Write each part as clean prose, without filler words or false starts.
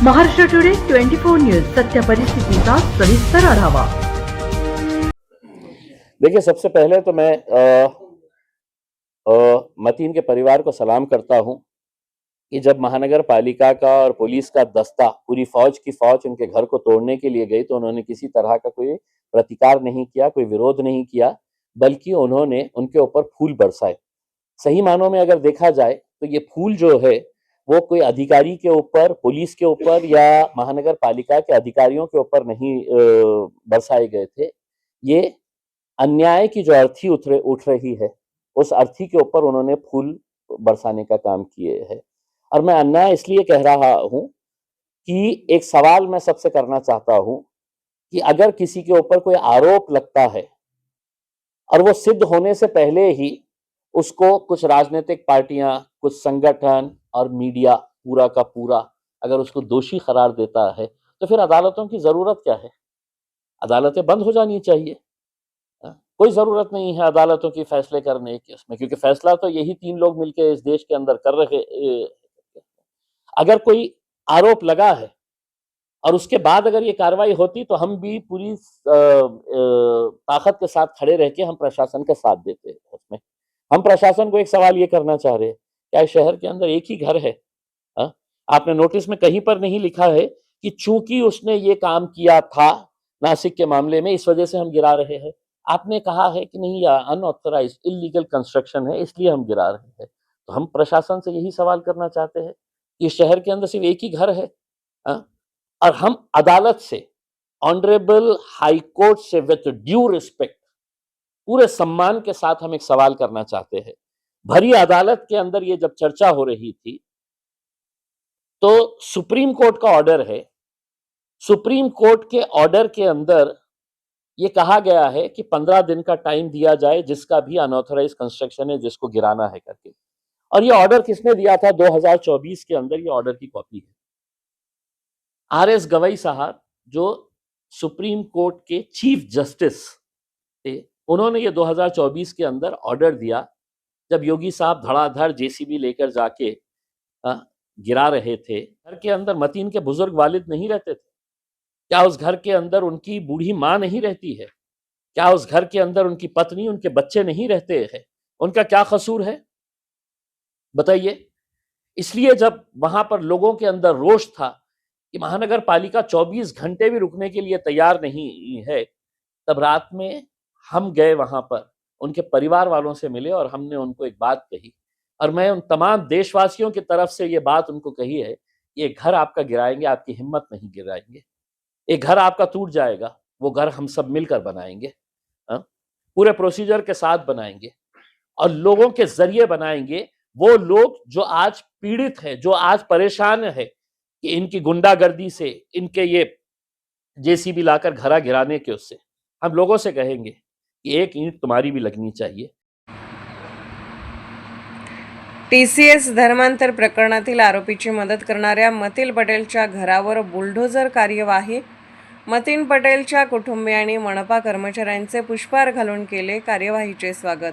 Maharashtra today 24 news सत्य परिस्थितीचा सविस्तर आढावा। देखिए, सबसे पहले तो मैं मतीन के परिवार को सलाम करता हूं कि जब महानगर पालिका का और पुलिस का दस्ता, पूरी फौज की फौज उनके घर को तोड़ने के लिए गई तो उन्होंने किसी तरह का कोई प्रतिकार नहीं किया, कोई विरोध नहीं किया, बल्कि उन्होंने उनके ऊपर फूल बरसाए। सही मानों में अगर देखा जाए तो ये फूल जो है वो कोई अधिकारी के ऊपर, पुलिस के ऊपर या महानगर पालिका के अधिकारियों के ऊपर नहीं बरसाए गए थे। ये अन्याय की जो अर्थी उठ रही है, उस अर्थी के ऊपर उन्होंने फूल बरसाने का काम किए है। और मैं अन्याय इसलिए कह रहा हूं कि एक सवाल मैं सबसे करना चाहता हूं कि अगर किसी के ऊपर कोई आरोप लगता है और वो सिद्ध होने से पहले ही उसको कुछ राजनीतिक पार्टियां, कुछ संगठन और मीडिया पूरा का पूरा अगर उसको दोषी करार देता है तो फिर अदालतों की जरूरत क्या है? अदालतें बंद हो जानी चाहिए। कोई जरूरत नहीं है अदालतों की फैसले करने की उसमें, क्योंकि फैसला तो यही 3 लोग मिलकर इस देश के अंदर कर रहे। अगर कोई आरोप लगा है और उसके बाद अगर ये कार्रवाई होती तो हम भी पूरी ताकत के साथ खड़े रह के हम प्रशासन का साथ देते उसमें। हम प्रशासन को एक सवाल ये करना चाह रहे हैं, क्या शहर के अंदर एक ही घर है? आपने नोटिस में कहीं पर नहीं लिखा है कि चूंकि उसने ये काम किया था नासिक के मामले में, इस वजह से हम गिरा रहे हैं। आपने कहा है कि नहीं, अनऑथराइज्ड इलीगल कंस्ट्रक्शन है, इसलिए हम गिरा रहे हैं। तो हम प्रशासन से यही सवाल करना चाहते हैं कि शहर के अंदर सिर्फ एक ही घर है और हम अदालत से, ऑनरेबल हाई कोर्ट से विद ड्यू रिस्पेक्ट, पूरे सम्मान के साथ हम एक सवाल करना चाहते हैं। भरी अदालत के अंदर ये जब चर्चा हो रही थी तो सुप्रीम कोर्ट का ऑर्डर है। सुप्रीम कोर्ट के ऑर्डर के अंदर ये कहा गया है कि 15 दिन का टाइम दिया जाए जिसका भी अनऑथराइज्ड कंस्ट्रक्शन है जिसको गिराना है करके। और ये ऑर्डर किसने दिया था? 2024 के अंदर ये ऑर्डर की कॉपी है। आर.एस. गवई साहब जो सुप्रीम कोर्ट के चीफ जस्टिस थे, उन्होंने ये 2024 के अंदर ऑर्डर दिया जब योगी साहब धड़ाधड़ जेसीबी लेकर जाके गिरा रहे थे। घर के अंदर मतीन के बुजुर्ग वालिद नहीं रहते थे? क्या उस घर के अंदर उनकी बूढ़ी माँ नहीं रहती है? क्या उस घर के अंदर उनकी पत्नी, उनके बच्चे नहीं रहते हैं? उनका क्या कसूर है बताइए? इसलिए जब वहां पर लोगों के अंदर रोष था कि महानगर पालिका 24 घंटे भी रुकने के लिए तैयार नहीं है, तब रात में हम गए वहां पर, उनके परिवार वालों से मिले और हमने उनको एक बात कही। और मैं उन तमाम देशवासियों की तरफ से ये बात उनको कही है, ये घर आपका गिराएंगे, आपकी हिम्मत नहीं गिराएंगे। एक घर आपका टूट जाएगा, वो घर हम सब मिलकर बनाएंगे, पूरे प्रोसीजर के साथ बनाएंगे और लोगों के जरिए बनाएंगे। वो लोग जो आज पीड़ित है, जो आज परेशान है कि इनकी गुंडागर्दी से, इनके ये जेसीबी लाकर घरा गिराने के, उससे हम लोगों से कहेंगे कि एक ईंट तुम्हारी भी लगनी चाहिए। TCS धर्मांतर प्रकरणातील आरोपीची मदत करणाऱ्या मतीन पटेलच्या घरावर बुलडोझर कार्यवाही। मतीन पटेलच्या कुटुंबियांनी मनपा कर्मचाऱ्यांचे पुष्पहार घालून केले कार्यवाहीचे स्वागत।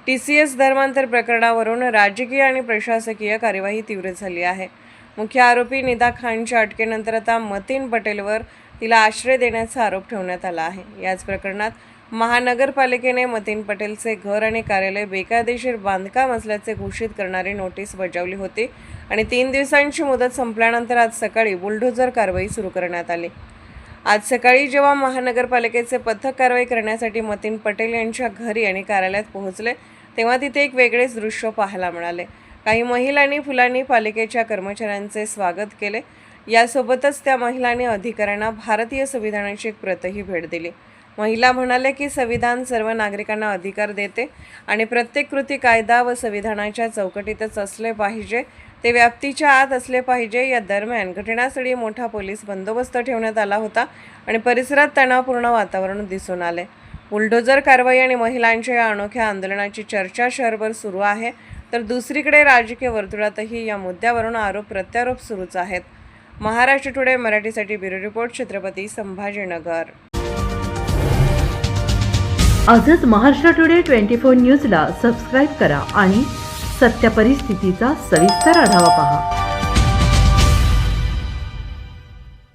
TCS धर्मांतर प्रकरणावरून राजकीय आणि प्रशासकीय कार्यवाही तीव्र झाली आहे। मुख्य आरोपी निदा खानच्या अटकेनंतर आता मतीन पटेलवर तिला आश्रय देण्याचा आरोप ठेवण्यात आला आहे। याच प्रकरणात महानगरपालिकेने मतीन पटेलचे घर आणि कार्यालय बेकायदेशीर बांधकाम असल्याचे घोषित करणारी नोटीस बजावली होती आणि 3 दिवसांची मुदत संपल्यानंतर आज सकाळी बुलडोझर कारवाई सुरू करण्यात आली। आज सकाळी जेव्हा महानगरपालिकेचे पथक कारवाई करण्यासाठी मतीन पटेल यांच्या घरी आणि कार्यालयात पोहोचले तेव्हा तिथे एक वेगळेच दृश्य पाहायला मिळाले। काही महिलांनी फुलांनी पालिकेच्या कर्मचाऱ्यांचे स्वागत केले। यासोबतच त्या महिलांनी अधिकाऱ्यांना भारतीय संविधानाची एक प्रतही भेट दिली। महिला म्हणाले की संविधान सर्व नागरिकांना अधिकार देते आणि प्रत्येक कृती कायदा व संविधानाच्या चौकटीतच असले पाहिजे, ते व्याप्तीच्या आत असले पाहिजे। या दरम्यान घटनास्थळी मोठा पोलीस बंदोबस्त ठेवण्यात आला होता आणि परिसरात तणावपूर्ण वातावरण दिसून आले। बुलडोझर कारवाई आणि महिलांच्या या अनोख्या आंदोलनाची चर्चा शहरभर सुरू आहे, तर दुसरीकडे राजकीय वर्तुळातही या मुद्द्यावरून आरोप प्रत्यारोप सुरूच आहेत। महाराष्ट्र टुडे मराठीसाठी ब्युरो रिपोर्ट, छत्रपती संभाजीनगर। आजच महाराष्ट्र टुडे 24 न्यूजला सबस्क्राईब करा आणि सत्य परिस्थितीचा सविस्तर आढावा पहा।